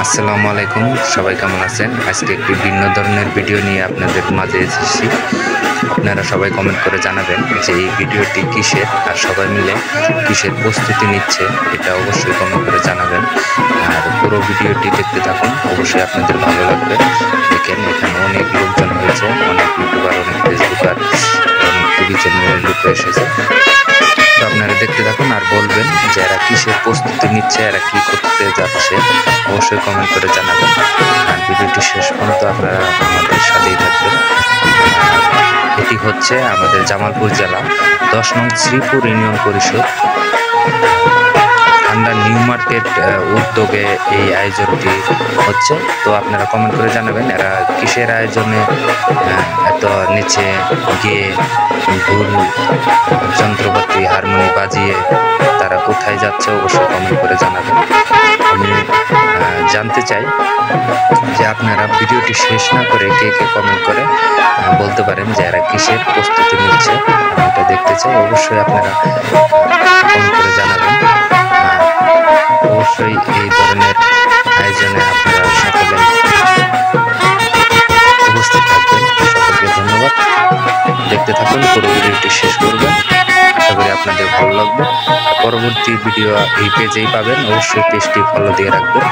আসসালামু আলাইকুম, সবাই কেমন আছেন? আজকে একটি ভিন্ন ধরনের ভিডিও নিয়ে আপনাদের মাঝে এসেছি। আপনারা সবাই কমেন্ট করে জানাবেন যে এই ভিডিওটি কিসের আর সবাই মিলে কিসের প্রস্তুতি নিচ্ছে, এটা অবশ্যই কমেন্ট করে জানাবেন। আর পুরো ভিডিওটি দেখতে থাকুন, অবশ্যই আপনাদের ভালো লাগবে। দেখেন এখানে অনেক লোকজন হয়েছে, অনেক ইউটিউবার, অনেক ফেসবুকার, অনেক টিভি চ্যানেলের লোক এসেছে। তো আপনারা দেখতে থাকুন আর বলবেন যে এরা কিসের প্রস্তুতি নিচ্ছে, এরা কি করতে যাচ্ছে, অবশ্যই কমেন্ট করে জানাবেন। আর ভিডিওটি শেষ পর্যন্ত আপনারা আমাদের সাথেই থাকবেন। এটি হচ্ছে আমাদের জামালপুর জেলা 10 নং শ্রীপুর ইউনিয়ন পরিষদ ঠান্ডা নিউ মার্কেট উদ্যোগে এই আয়োজনটি হচ্ছে। তো আপনারা কমেন্ট করে জানাবেন এরা কিসের আয়োজনে এত নিচে গিয়ে ঢোল যন্ত্রপাতি হারমোনি বাজিয়ে তারা কোথায় যাচ্ছে, অবশ্যই কমেন্ট করে জানাবেন। আমি জানতে চাই যে আপনারা ভিডিওটি শেষ না করে কে কে কমেন্ট করে বলতে পারেন যে এরা কিসের প্রস্তুতি নিচ্ছে, আমি এটা দেখতে চাই। অবশ্যই আপনারা কমেন্ট করে জানাবেন। অবশ্যই এই ধরনের আয়োজনে আপনারা সকলে উপস্থিত থাকবেন। সকলকে ধন্যবাদ। দেখতে থাকুন, পুরো ভিডিওটি শেষ করবেন, আশা করি আপনাদের ভালো লাগবে। পরবর্তী ভিডিও এই পেজেই পাবেন, অবশ্যই পেজটি ফলো দিয়ে রাখবেন।